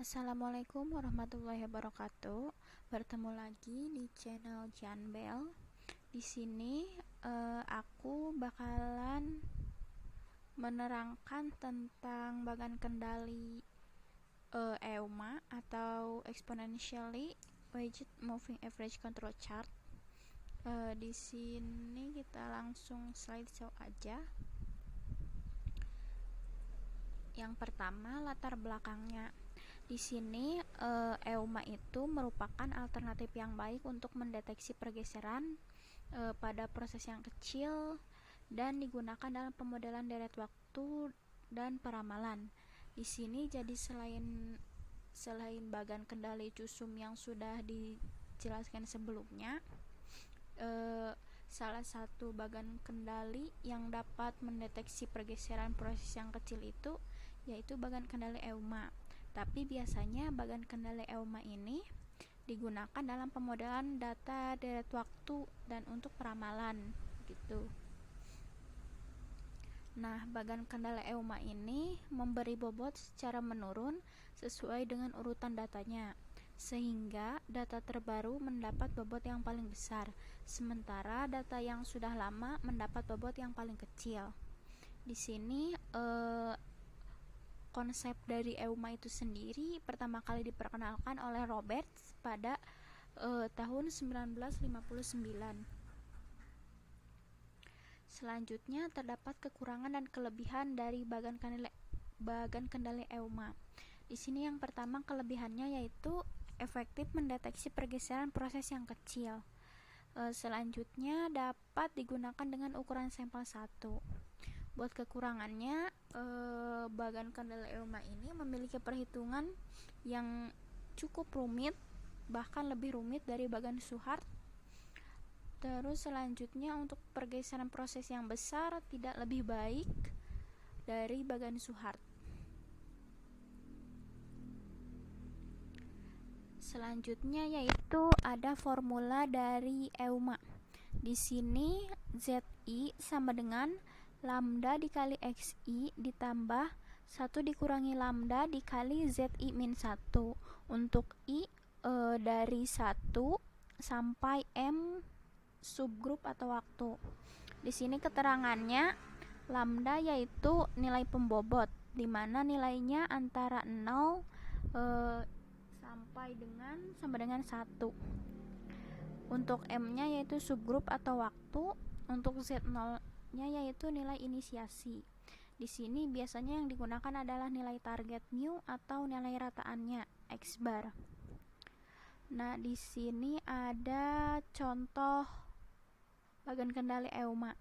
Assalamualaikum warahmatullahi wabarakatuh. Bertemu lagi di channel Janbel. Di sini aku bakalan menerangkan tentang bagan kendali EUMA atau Exponentially Weighted Moving Average Control Chart. Di sini kita langsung slideshow aja. Yang pertama, latar belakangnya. Di sini EUMA itu merupakan alternatif yang baik untuk mendeteksi pergeseran pada proses yang kecil dan digunakan dalam pemodelan deret waktu dan peramalan. Di sini jadi selain bagan kendali cusum yang sudah dijelaskan sebelumnya, salah satu bagan kendali yang dapat mendeteksi pergeseran proses yang kecil itu yaitu bagan kendali EUMA. Tapi biasanya bagan kendali EUMA ini digunakan dalam pemodelan data deret waktu dan untuk peramalan gitu. Nah, bagan kendali EUMA ini memberi bobot secara menurun sesuai dengan urutan datanya, sehingga data terbaru mendapat bobot yang paling besar, sementara data yang sudah lama mendapat bobot yang paling kecil. Di sini konsep dari EUMA itu sendiri pertama kali diperkenalkan oleh Roberts pada tahun 1959. Selanjutnya terdapat kekurangan dan kelebihan dari bagan kendali EUMA. Di sini yang pertama kelebihannya yaitu efektif mendeteksi pergeseran proses yang kecil. Selanjutnya dapat digunakan dengan ukuran sampel 1. Buat kekurangannya, bagan kendali EUMA ini memiliki perhitungan yang cukup rumit, bahkan lebih rumit dari bagan Shouhart. Terus selanjutnya untuk pergeseran proses yang besar tidak lebih baik dari bagan Shouhart. Selanjutnya yaitu ada formula dari EUMA. Di sini ZI sama dengan lambda dikali XI ditambah 1 dikurangi lambda dikali ZI min 1. Untuk I dari 1 sampai M subgrup atau waktu. Di sini keterangannya lambda yaitu nilai pembobot, di mana nilainya antara 0 sama dengan 1. Untuk M-nya yaitu subgrup atau waktu. Untuk Z0-nya yaitu nilai inisiasi. Di sini biasanya yang digunakan adalah nilai target mu atau nilai rataannya X bar. Nah, di sini ada contoh bagan kendali EUMA.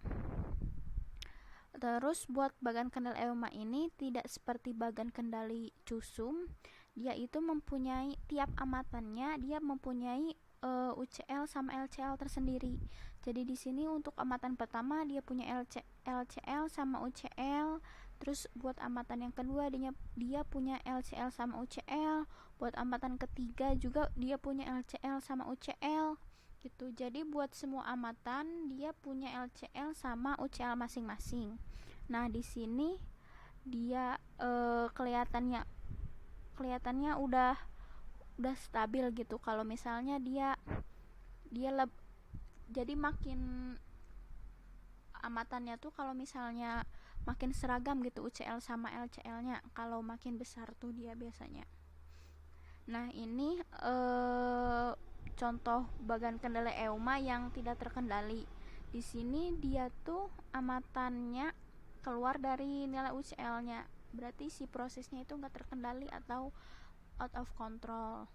Terus buat bagan kendali EUMA ini tidak seperti bagan kendali cusum. Dia itu mempunyai tiap amatannya dia mempunyai UCL sama LCL tersendiri. Jadi di sini untuk amatan pertama dia punya LCL sama UCL. Terus buat amatan yang kedua dia punya LCL sama UCL. Buat amatan ketiga juga dia punya LCL sama UCL gitu. Jadi buat semua amatan dia punya LCL sama UCL masing-masing. Nah, di sini dia kelihatannya udah stabil gitu. Kalau misalnya jadi makin amatannya tuh kalau misalnya makin seragam gitu UCL sama LCL-nya, kalau makin besar tuh dia biasanya. Nah, ini contoh bagan kendali EUMA yang tidak terkendali. Di sini dia tuh amatannya keluar dari nilai UCL-nya. Berarti si prosesnya itu enggak terkendali atau out of control.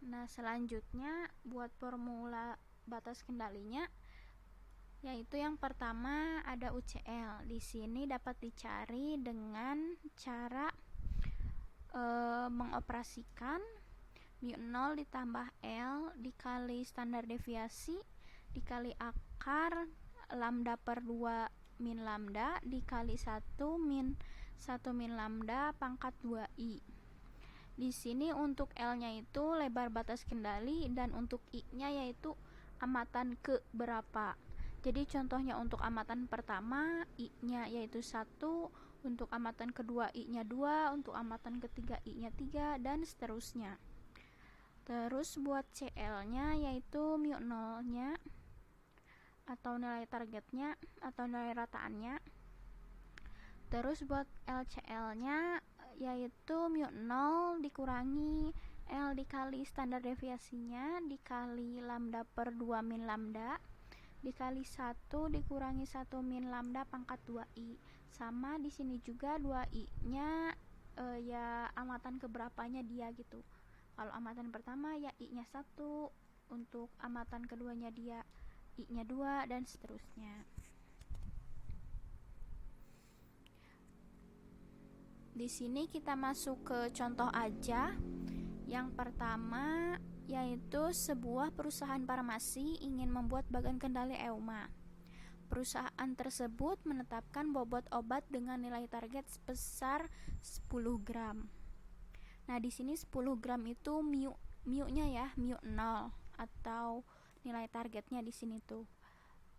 Nah, selanjutnya buat formula batas kendalinya yaitu yang pertama ada UCL. Di sini dapat dicari dengan cara mengoperasikan mu0 ditambah L dikali standar deviasi dikali akar lambda per 2 min lambda dikali 1 min lambda pangkat 2i. Di sini untuk L-nya itu lebar batas kendali dan untuk I-nya yaitu amatan ke berapa. Jadi contohnya untuk amatan pertama I-nya yaitu 1, Untuk amatan kedua I-nya 2, untuk amatan ketiga I-nya 3, dan seterusnya. Terus buat CL-nya yaitu mu 0-nya atau nilai targetnya atau nilai rataannya. Terus buat LCL-nya yaitu mu 0 dikurangi L dikali standar deviasinya dikali lambda per 2 min lambda dikali 1 dikurangi 1 min lambda pangkat 2i. Sama di sini juga 2i-nya ya amatan keberapanya dia gitu. Kalau amatan pertama ya i-nya 1, untuk amatan keduanya dia i-nya 2, dan seterusnya. Di sini kita masuk ke contoh aja. Yang pertama yaitu sebuah perusahaan farmasi ingin membuat bagan kendali EUMA. Perusahaan tersebut menetapkan bobot obat dengan nilai target sebesar 10 gram. Nah, di sini 10 gram itu mu-nya ya, mu 0 atau nilai targetnya di sini tuh.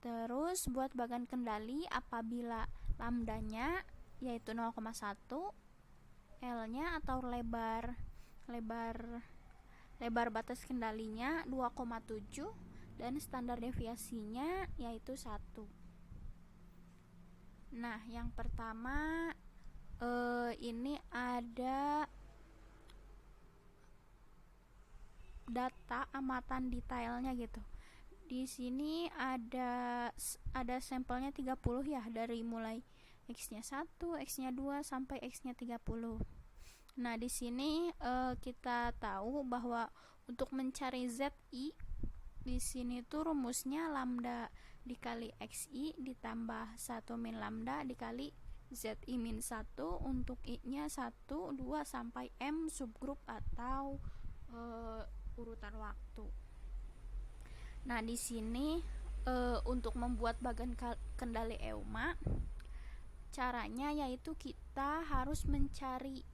Terus buat bagan kendali apabila lambdanya yaitu 0,1, L-nya atau lebar batas kendalinya 2,7 dan standar deviasinya yaitu 1. Nah, yang pertama ini ada data amatan detailnya gitu. Di sini ada sampelnya 30 ya, dari mulai X-nya 1, X-nya 2 sampai X-nya 30. Nah, di sini kita tahu bahwa untuk mencari ZI di sini tuh rumusnya lambda dikali XI ditambah 1 min lambda dikali ZI min 1 untuk I-nya 1, 2 sampai M subgrup atau urutan waktu. Nah, di sini untuk membuat bagan kendali EUMA caranya yaitu kita harus mencari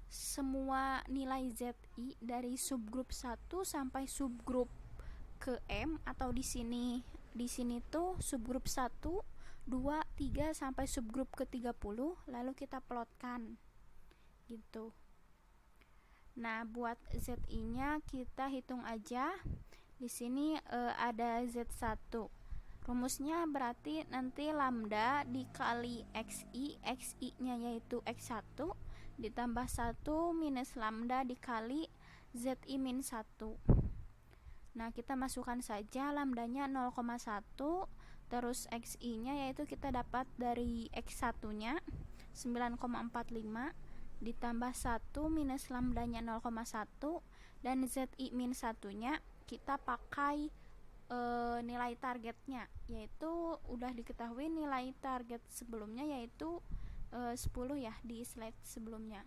semua nilai ZI dari subgrup 1 sampai subgrup ke M, atau di sini tuh subgrup 1, 2, 3 sampai subgrup ke 30, lalu kita plotkan gitu. Nah, buat ZI-nya kita hitung aja. Di sini ada Z1. Rumusnya berarti nanti lambda dikali XI, XI-nya yaitu X1 ditambah 1 minus lambda dikali ZI min 1. Nah, kita masukkan saja lambdanya 0,1, terus XI-nya yaitu kita dapat dari X1-nya 9,45 ditambah 1 minus lambdanya 0,1 dan ZI min 1-nya kita pakai nilai targetnya, yaitu udah diketahui nilai target sebelumnya yaitu 10 ya di slide sebelumnya.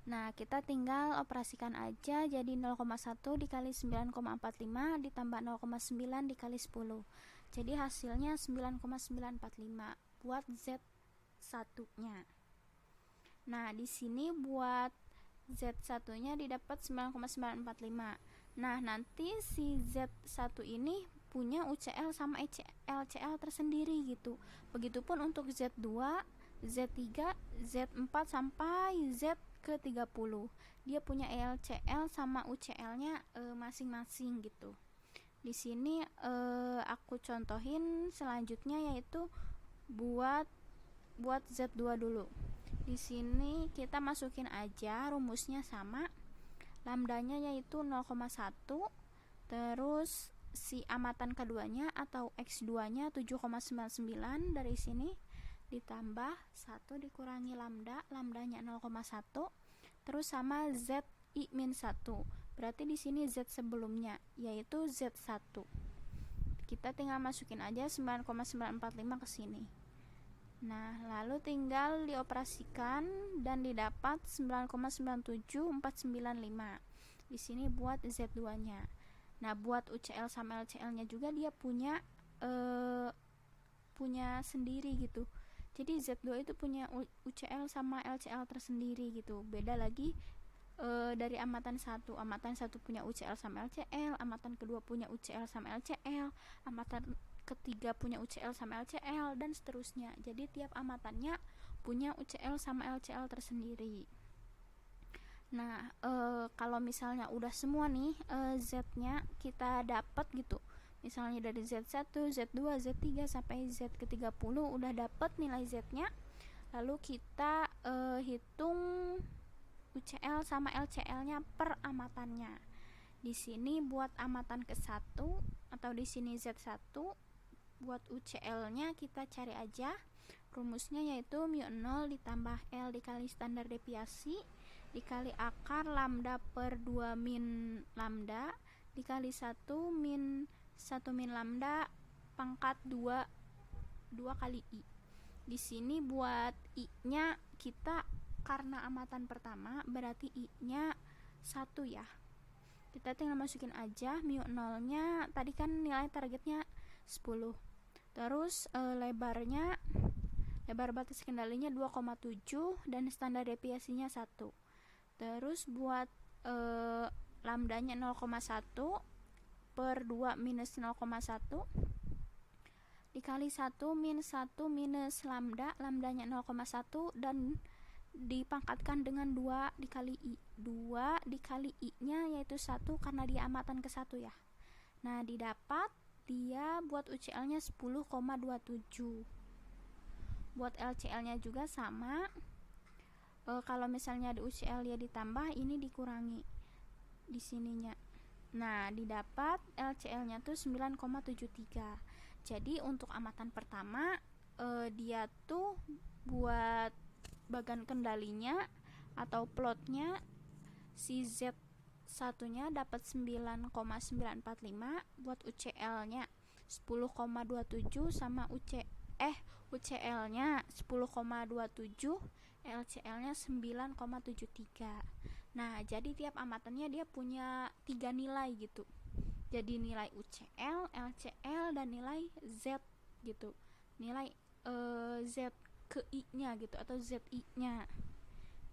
Nah, kita tinggal operasikan aja, jadi 0,1 dikali 9,45 ditambah 0,9 dikali 10. Jadi hasilnya 9,945 buat Z1-nya. Nah, di sini buat Z1-nya didapat 9,945. Nah, nanti si Z1 ini punya UCL sama LCL tersendiri gitu. Begitupun untuk Z2, Z3, Z4 sampai Z ke 30. Dia punya LCL sama UCL-nya masing-masing gitu. Di sini aku contohin selanjutnya yaitu buat Z2 dulu. Di sini kita masukin aja rumusnya sama. Lambdanya yaitu 0,1, terus si amatan keduanya atau X2-nya 7,99 dari sini ditambah 1 dikurangi lambdanya 0,1, terus sama ZI min 1. Berarti di sini Z sebelumnya yaitu Z1. Kita tinggal masukin aja 9,945 ke sini. Nah, lalu tinggal dioperasikan dan didapat 9,97495. Di sini buat Z2-nya. Nah, buat UCL sama LCL-nya juga dia punya sendiri gitu. Jadi Z2 itu punya UCL sama LCL tersendiri gitu. Beda lagi dari amatan 1. Amatan 1 punya UCL sama LCL, amatan kedua punya UCL sama LCL, amatan ketiga punya UCL sama LCL, dan seterusnya. Jadi tiap amatannya punya UCL sama LCL tersendiri. Nah, kalau misalnya udah semua nih Z-nya kita dapat gitu. Misalnya dari Z1, Z2, Z3 sampai Z ke 30 udah dapat nilai Z-nya. Lalu kita hitung UCL sama LCL-nya per amatannya. Di sini buat amatan ke-1 atau di sini Z1, buat UCL-nya kita cari aja. Rumusnya yaitu mu0 ditambah L dikali standar deviasi dikali akar lambda per 2 min lambda dikali 1 min 1 min lambda pangkat 2 kali I. Di sini buat I-nya kita karena amatan pertama berarti I-nya 1 ya. Kita tinggal masukin aja mu0-nya tadi kan nilai targetnya 10. Terus lebar batas kendalinya 2,7 dan standar deviasinya 1. Terus buat lambdanya 0,1 per 2 minus 0,1 dikali 1 min 1 minus lambdanya 0,1 dan dipangkatkan dengan 2 dikali I. 2 dikali I-nya yaitu 1 karena dia amatan ke 1 ya. Nah, didapat dia buat UCL-nya 10,27. Buat LCL-nya juga sama. Kalau misalnya di UCL ya ditambah, ini dikurangi di sininya. Nah, didapat LCL-nya tuh 9,73. Jadi untuk amatan pertama dia tuh buat bagan kendalinya atau plotnya si Z1-nya dapat 9,945, buat UCL-nya 10,27 sama UCL-nya 10,27, LCL-nya 9,73. Nah, jadi tiap amatannya dia punya 3 nilai gitu. Jadi nilai UCL, LCL, dan nilai Z gitu. Nilai Z ke I-nya gitu atau ZI-nya.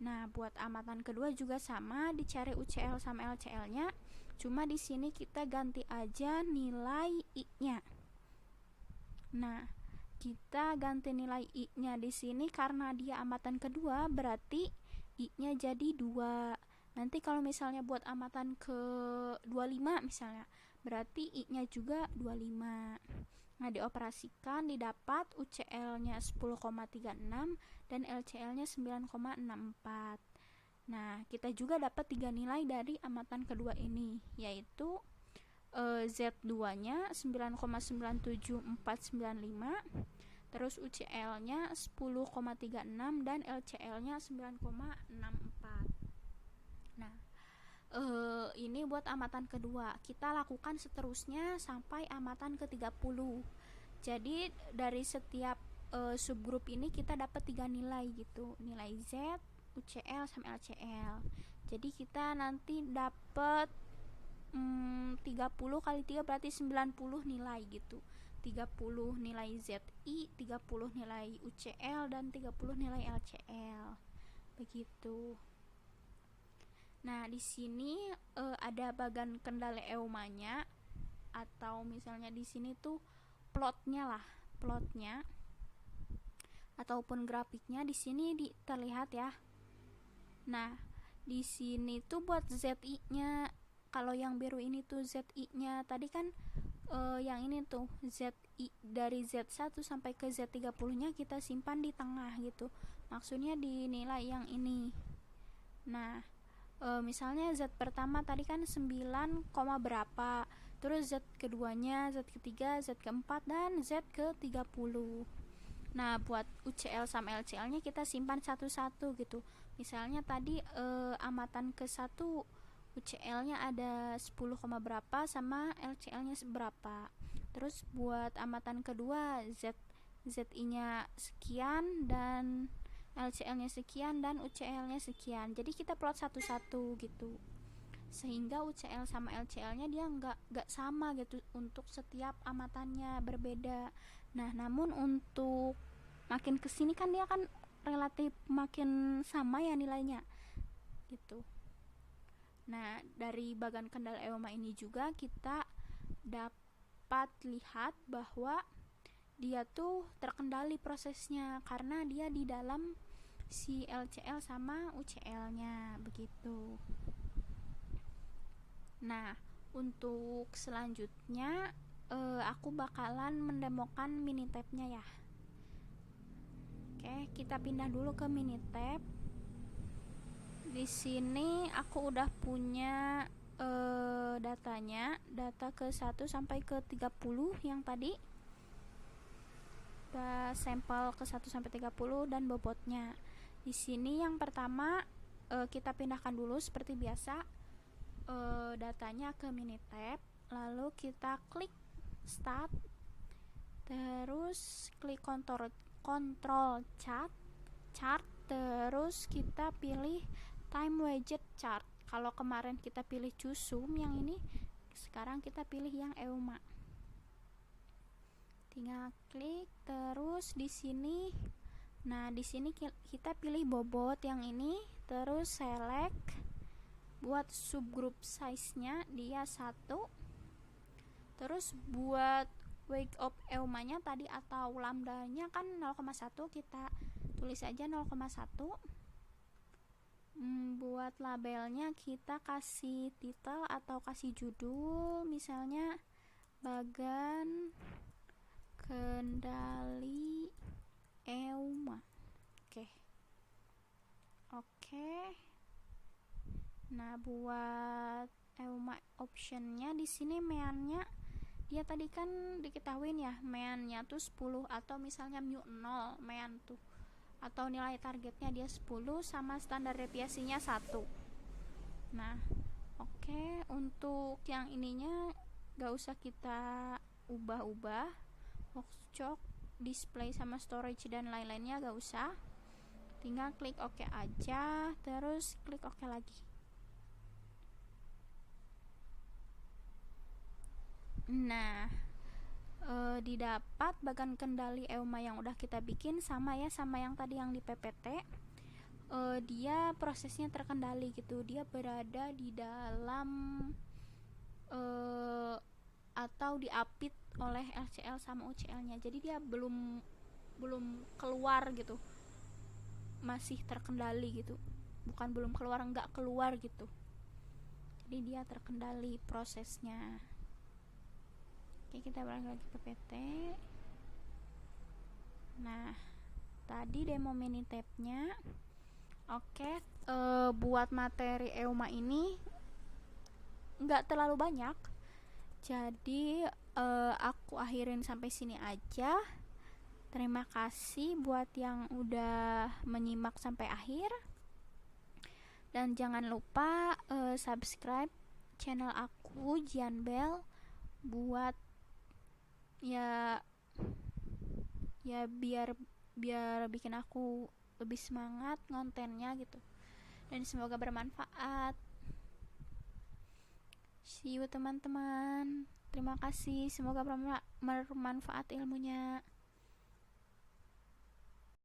Nah, buat amatan kedua juga sama, dicari UCL sama LCL-nya. Cuma di sini kita ganti aja nilai I-nya. Nah, kita ganti nilai I-nya di sini karena dia amatan kedua, berarti I-nya jadi 2. Nanti kalau misalnya buat amatan ke 25 misalnya, berarti I-nya juga 25. Nah, dioperasikan didapat UCL-nya 10,36 dan LCL-nya 9,64. Nah, kita juga dapat 3 nilai dari amatan kedua ini, yaitu Z2-nya 9,97495, terus UCL-nya 10,36 dan LCL-nya 9,64. Nah, ini buat amatan kedua. Kita lakukan seterusnya sampai amatan ke-30. Jadi dari setiap subgrup ini kita dapat 3 nilai gitu. Nilai Z, UCL sama LCL. Jadi kita nanti dapat 30 kali 3 berarti 90 nilai gitu. 30 nilai ZI, 30 nilai UCL, dan 30 nilai LCL. Begitu. Nah, di sini ada bagan kendali EUMA-nya, atau misalnya di sini tuh plotnya ataupun grafiknya di sini terlihat ya. Nah, di sini tuh buat ZI-nya, kalau yang biru ini tuh ZI-nya tadi kan yang ini tuh ZI dari Z1 sampai ke Z30-nya kita simpan di tengah gitu. Maksudnya di nilai yang ini. Nah, misalnya Z pertama tadi kan 9, berapa, terus Z keduanya, Z ketiga, Z keempat, dan Z ke 30. Nah, buat UCL sama LCL nya kita simpan satu-satu gitu. Misalnya tadi amatan ke 1 UCL nya ada 10, berapa sama LCL nya berapa. Terus buat amatan kedua ZI nya sekian dan LCL nya sekian dan UCL nya sekian. Jadi kita plot satu-satu gitu, sehingga UCL sama LCL nya dia nggak sama gitu, untuk setiap amatannya berbeda. Nah, namun untuk makin kesini kan dia kan relatif makin sama ya nilainya gitu. Nah, dari bagan kendali EUMA ini juga kita dapat lihat bahwa dia tuh terkendali prosesnya karena dia di dalam si LCL sama UCL-nya begitu. Nah, untuk selanjutnya aku bakalan mendemokan Minitab-nya ya. Oke, kita pindah dulu ke Minitab. Di sini aku udah punya datanya, data ke 1 sampai ke 30 yang tadi. Kita sampel ke 1 sampai 30 dan bobotnya. Di sini yang pertama kita pindahkan dulu seperti biasa datanya ke Minitab, lalu kita klik start, terus klik control chart, terus kita pilih time widget chart. Kalau kemarin kita pilih CUSUM yang ini, sekarang kita pilih yang EUMA. Tinggal klik terus di sini. Nah, di sini kita pilih bobot yang ini, terus select. Buat subgroup size-nya dia 1. Terus buat weight of EUMA-nya tadi atau lambda-nya kan 0,1, kita tulis aja 0,1. Buat labelnya kita kasih title atau kasih judul, misalnya bagan kendali EUMA. Oke. Nah, buat EUMA optionnya di sini meannya dia tadi kan diketahuin ya, meannya tuh 10 atau misalnya mu 0 mean tuh, atau nilai targetnya dia 10 sama standar deviasinya 1. Nah, oke, untuk yang ininya gak usah kita ubah-ubah, workshop, display sama storage dan lain-lainnya gak usah, tinggal klik OK aja, terus klik OK lagi. Nah, didapat bagan kendali EUMA yang udah kita bikin sama ya, sama yang tadi yang di PPT. Dia prosesnya terkendali gitu, dia berada di dalam atau diapit oleh LCL sama UCL-nya, jadi dia belum keluar gitu, masih terkendali gitu, bukan belum keluar, enggak keluar gitu, jadi dia terkendali prosesnya. Oke, kita balik lagi ke PT. Nah, tadi demo Minitab-nya. Oke, buat materi EUMA ini nggak terlalu banyak, jadi aku akhirin sampai sini aja. Terima kasih buat yang udah menyimak sampai akhir, dan jangan lupa subscribe channel aku Jian Bell buat ya biar bikin aku lebih semangat ngontennya gitu, dan semoga bermanfaat. See you teman-teman, terima kasih, semoga bermanfaat ilmunya.